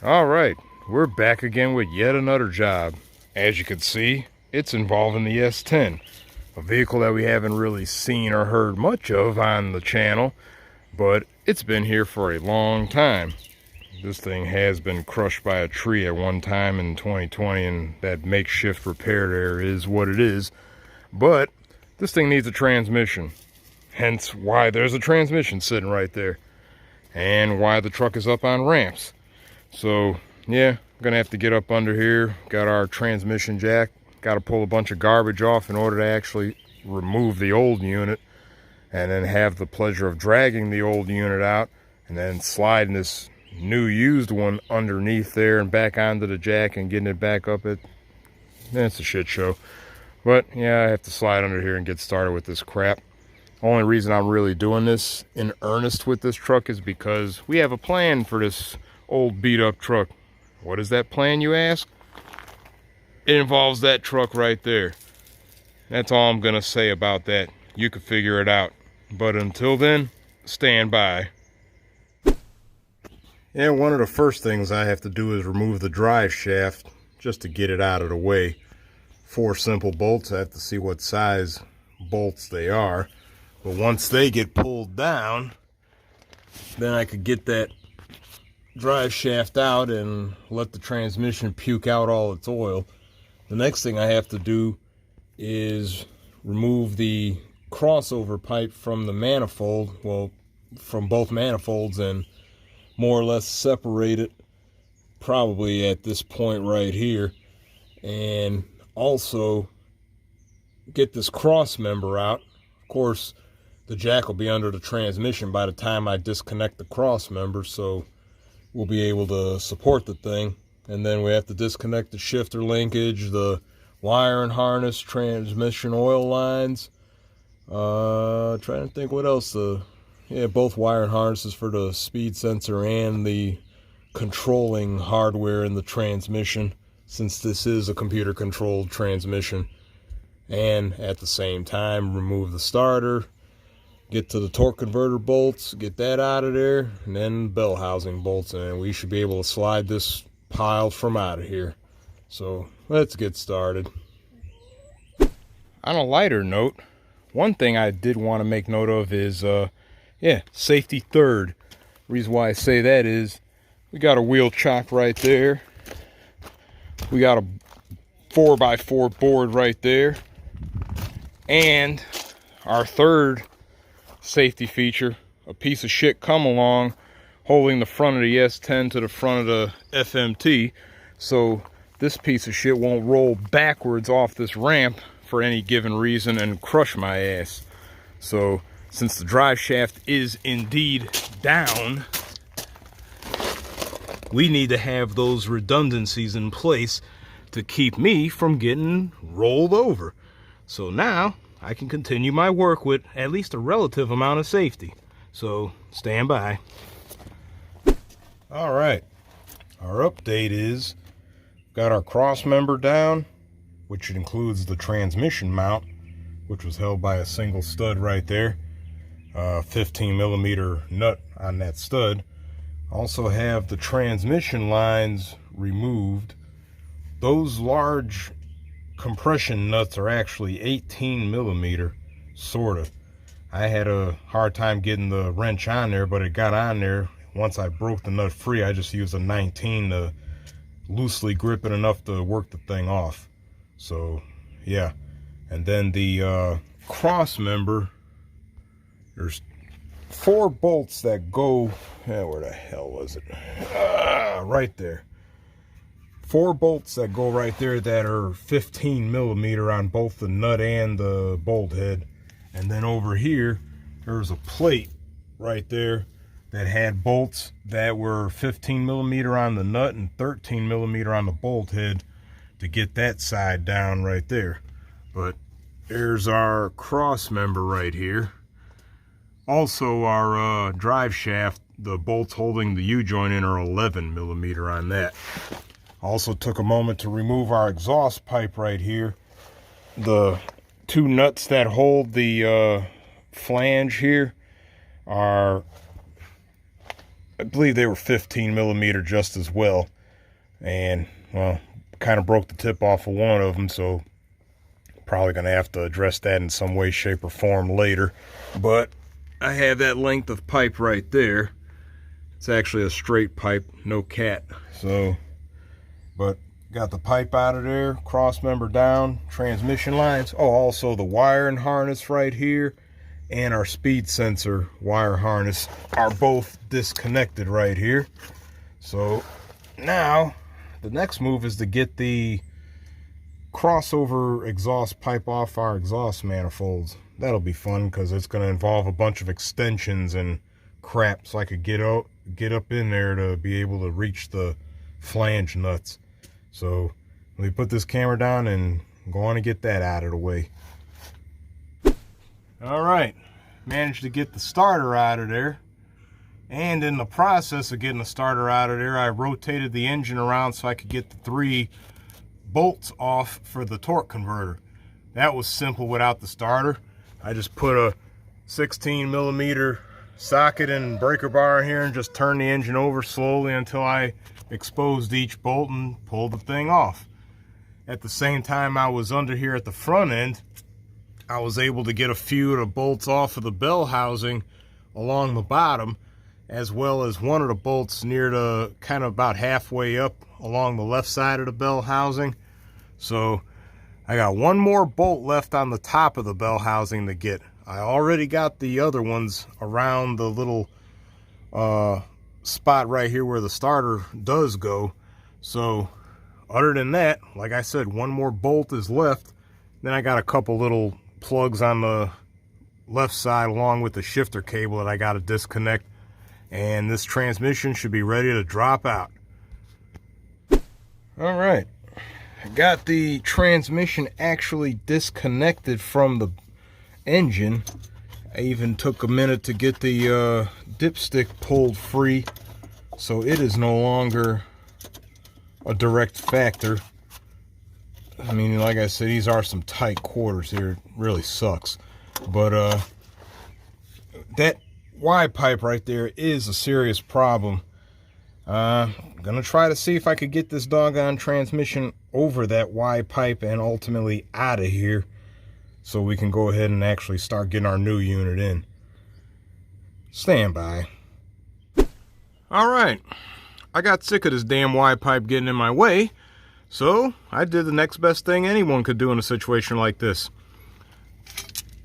All right, we're back again with yet another job. As you can see, it's involving the S10, a vehicle that we haven't really seen or heard much of on the channel, but it's been here for a long time. This thing has been crushed by a tree at one time in 2020, and that makeshift repair there is what it is. But this thing needs a transmission, hence why there's a transmission sitting right there, and why the truck is up on ramps. So yeah, I'm gonna have to get up under here. Got our transmission jack. Got to pull a bunch of garbage off in order to actually remove the old unit, and then have the pleasure of dragging the old unit out and then sliding this new used one underneath there and back onto the jack and getting it back up. It's a shit show. But yeah, I have to slide under here and get started with this crap. Only reason I'm really doing this in earnest with this truck is because we have a plan for this old beat up truck. What is that plan, you ask? It involves that truck right there. That's all I'm gonna say about that. You can figure it out. But until then, stand by. Yeah, one of the first things I have to do is remove the drive shaft just to get it out of the way. 4 simple bolts. I have to see what size bolts they are. But once they get pulled down, then I could get that drive shaft out and let the transmission puke out all its oil. The next thing I have to do is remove the crossover pipe from the manifold, well, from both manifolds, and more or less separate it, probably at this point right here, and also get this cross member out. Of course, the jack will be under the transmission by the time I disconnect the cross member, so we'll be able to support the thing. And then we have to disconnect the shifter linkage, the wiring harness, transmission oil lines. Trying to think what else. Both wiring harnesses for the speed sensor and the controlling hardware in the transmission, since this is a computer controlled transmission. And at the same time, remove the starter, get to the torque converter bolts, get that out of there, and then bell housing bolts, and we should be able to slide this pile from out of here. So let's get started. On a lighter note, one thing I did want to make note of is safety third. Reason why I say that is we got a wheel chock right there, we got a 4x4 board right there, and our third safety feature, a piece of shit come along holding the front of the S10 to the front of the FMT, so this piece of shit won't roll backwards off this ramp for any given reason and crush my ass. So since the drive shaft is indeed down, we need to have those redundancies in place to keep me from getting rolled over. So now I can continue my work with at least a relative amount of safety. So stand by. All right, our update is got our cross member down, which includes the transmission mount, which was held by a single stud right there. 15 millimeter nut on that stud. Also have the transmission lines removed. Those large compression nuts are actually 18 millimeter, sort of. I had a hard time getting the wrench on there, but it got on there. Once I broke the nut free, I just used a 19 to loosely grip it enough to work the thing off. So yeah, and then the cross member, there's 4 bolts that go, where the hell was it? Right there. 4 bolts that go right there that are 15 millimeter on both the nut and the bolt head. And then over here, there's a plate right there that had bolts that were 15 millimeter on the nut and 13 millimeter on the bolt head to get that side down right there. But there's our cross member right here. Also our drive shaft, the bolts holding the U-joint in are 11 millimeter on that. Also took a moment to remove our exhaust pipe right here. The 2 nuts that hold the flange here are I believe they were 15 millimeter just as well. And, well, kind of broke the tip off of one of them, so probably going to have to address that in some way, shape, or form later. But I have that length of pipe right there. It's actually a straight pipe, no cat. So, but got the pipe out of there, cross member down, transmission lines. Oh, also the wiring harness right here and our speed sensor wire harness are both disconnected right here. So now the next move is to get the crossover exhaust pipe off our exhaust manifolds. That'll be fun because it's going to involve a bunch of extensions and crap, so I could get up in there to be able to reach the flange nuts. So let me put this camera down and go on and get that out of the way. All right, managed to get the starter out of there, and in the process of getting the starter out of there, I rotated the engine around so I could get the 3 bolts off for the torque converter. That was simple without the starter. I just put a 16 millimeter socket and breaker bar in here and just turned the engine over slowly until I exposed each bolt and pulled the thing off. At the same time I was under here at the front end, I was able to get a few of the bolts off of the bell housing along the bottom, as well as one of the bolts near the kind of about halfway up along the left side of the bell housing. So I got one more bolt left on the top of the bell housing to get. I already got the other ones around the little spot right here where the starter does go. So other than that, like I said, one more bolt is left. Then I got a couple little plugs on the left side along with the shifter cable that I got to disconnect, and this transmission should be ready to drop out. All right, I got the transmission actually disconnected from the engine. I even took a minute to get the dipstick pulled free, so it is no longer a direct factor. I mean, like I said, these are some tight quarters here. It really sucks. But that Y pipe right there is a serious problem. I'm gonna try to see if I could get this doggone transmission over that Y pipe and ultimately out of here, so we can go ahead and actually start getting our new unit in. Stand by. All right, I got sick of this damn Y pipe getting in my way, so I did the next best thing anyone could do in a situation like this.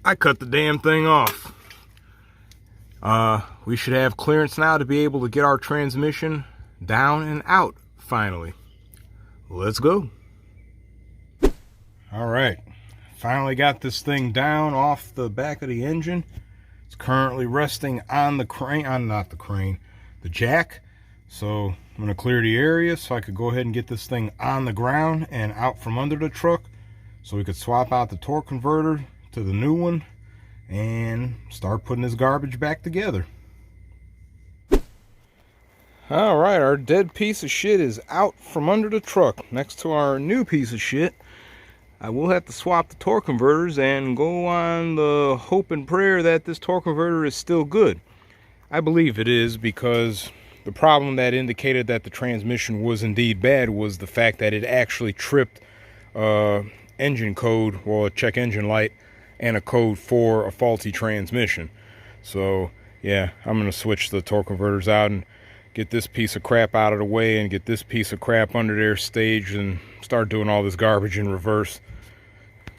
I cut the damn thing off. We should have clearance now to be able to get our transmission down and out finally. Let's go. All right, finally got this thing down off the back of the engine. It's currently resting on the crane, the jack. So I'm gonna clear the area so I could go ahead and get this thing on the ground and out from under the truck, so we could swap out the torque converter to the new one and start putting this garbage back together. All right, our dead piece of shit is out from under the truck next to our new piece of shit. I will have to swap the torque converters and go on the hope and prayer that this torque converter is still good. I believe it is, because the problem that indicated that the transmission was indeed bad was the fact that it actually tripped engine code, well, a check engine light, and a code for a faulty transmission. So yeah, I'm gonna switch the torque converters out and get this piece of crap out of the way and get this piece of crap under there staged and start doing all this garbage in reverse.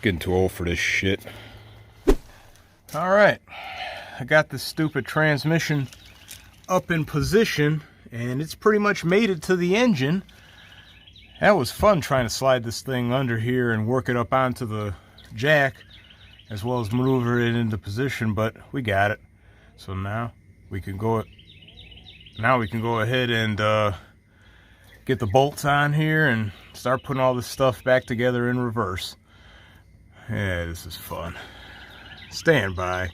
Getting too old for this shit. All right, I got this stupid transmission up in position and it's pretty much made it to the engine. That was fun, trying to slide this thing under here and work it up onto the jack, as well as maneuver it into position, but we got it. So now we can go ahead and get the bolts on here and start putting all this stuff back together in reverse. Yeah, this is fun. Stand by.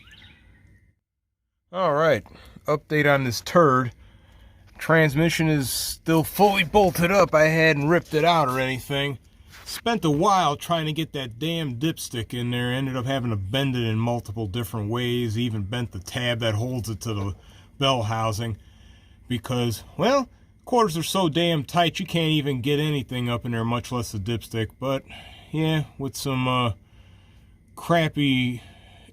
All right, update on this turd. Transmission is still fully bolted up. I hadn't ripped it out or anything. Spent a while trying to get that damn dipstick in there. Ended up having to bend it in multiple different ways. Even bent the tab that holds it to the bell housing, because, well, quarters are so damn tight you can't even get anything up in there, much less a dipstick. But yeah, with some crappy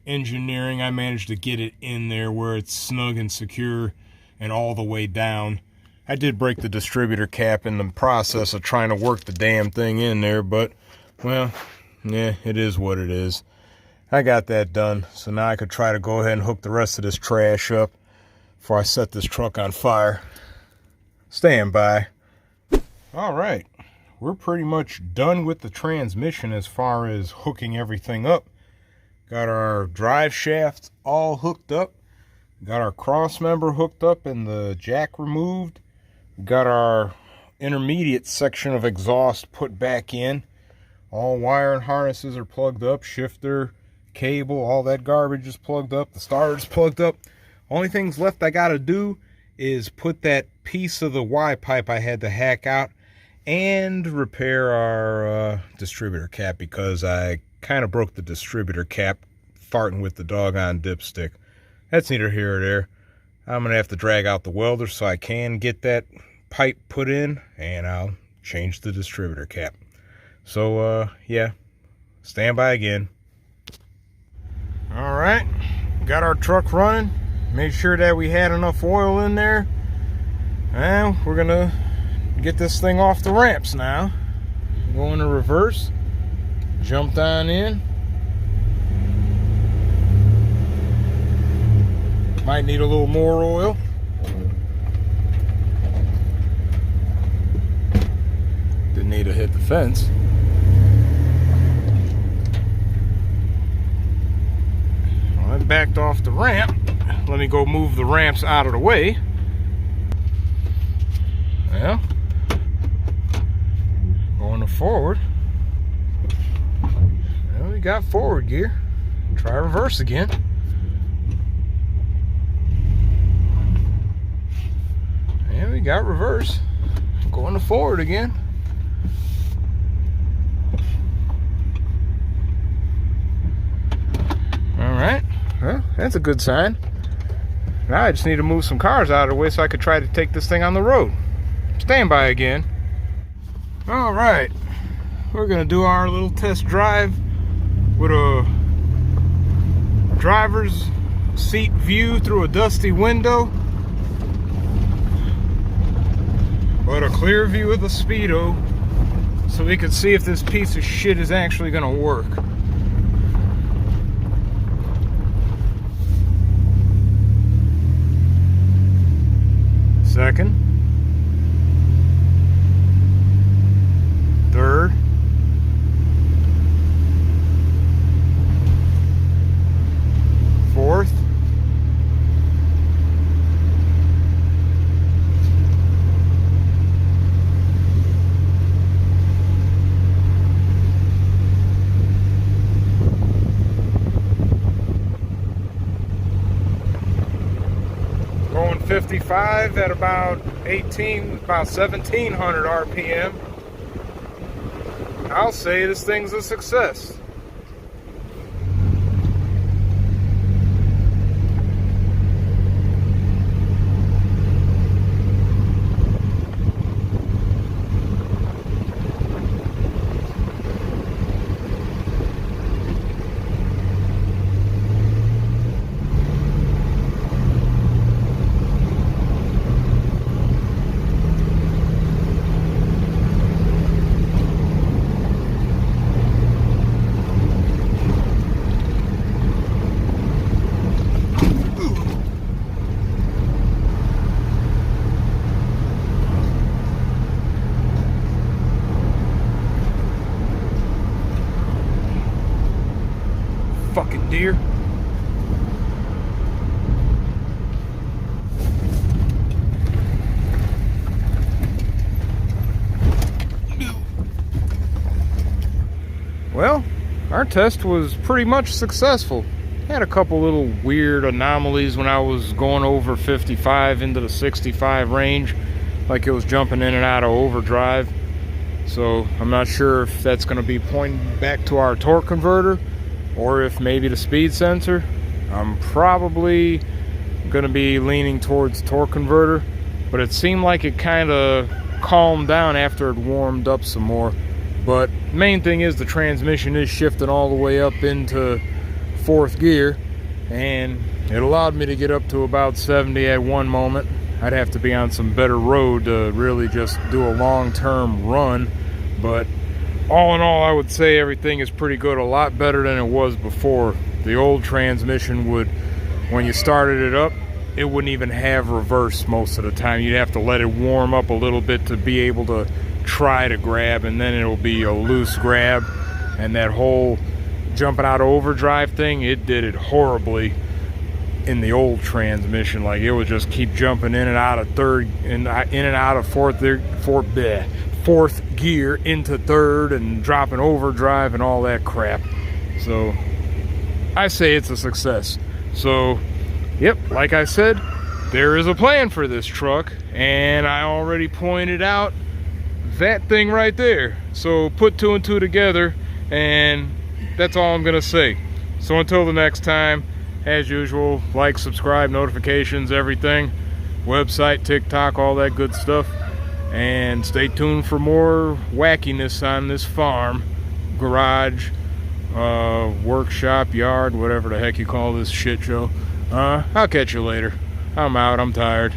engineering, I managed to get it in there where it's snug and secure and all the way down. I did break the distributor cap in the process of trying to work the damn thing in there, but, well, yeah, it is what it is. I got that done, so now I could try to go ahead and hook the rest of this trash up before I set this truck on fire. Stand by. All right, we're pretty much done with the transmission as far as hooking everything up. Got our drive shafts all hooked up. Got our cross member hooked up and the jack removed. Got our intermediate section of exhaust put back in. All wire and harnesses are plugged up. Shifter, cable, all that garbage is plugged up. The starter's plugged up. Only things left I gotta do is put that piece of the Y pipe I had to hack out and repair our distributor cap, because I kind of broke the distributor cap farting with the doggone dipstick. That's neither here or there. I'm gonna have to drag out the welder so I can get that pipe put in, and I'll change the distributor cap. So yeah, stand by again. All right, got our truck running. Made sure that we had enough oil in there, and we're gonna get this thing off the ramps now. Go into reverse, jumped on in. Might need a little more oil. Didn't need to hit the fence. Well, I backed off the ramp. Let me go move the ramps out of the way. Well, going to forward. Well, we got forward gear. Try reverse again. And we got reverse. Going to forward again. All right. Well, that's a good sign. Now I just need to move some cars out of the way so I could try to take this thing on the road. Stand by again. All right, we're gonna do our little test drive with a driver's seat view through a dusty window, but a clear view of the Speedo so we can see if this piece of shit is actually gonna work. Second, third, fourth, going 55 at about 1700 RPM. I'll say this thing's a success. Fucking deer. Well, our test was pretty much successful. Had a couple little weird anomalies when I was going over 55 into the 65 range, like it was jumping in and out of overdrive. So I'm not sure if that's going to be pointing back to our torque converter or if maybe the speed sensor. I'm probably going to be leaning towards torque converter. but it seemed like it kind of calmed down after it warmed up some more. But main thing is the transmission is shifting all the way up into 4th gear, and it allowed me to get up to about 70 at one moment. I'd have to be on some better road to really just do a long-term run, but all in all, I would say everything is pretty good, a lot better than it was before. The old transmission would, when you started it up, it wouldn't even have reverse most of the time. You'd have to let it warm up a little bit to be able to try to grab, and then it'll be a loose grab. And that whole jumping out of overdrive thing, it did it horribly in the old transmission. Like, it would just keep jumping in and out of third and in and out of fourth gear into third and dropping overdrive and all that crap. So I say it's a success. So yep, like I said, there is a plan for this truck, and I already pointed out that thing right there. So put 2 and 2 together, and that's all I'm gonna say. So until the next time, as usual, like, subscribe, notifications, everything, website, TikTok, all that good stuff, and stay tuned for more wackiness on this farm, garage, workshop, yard, whatever the heck you call this shit show. I'll catch you later. I'm out, I'm tired.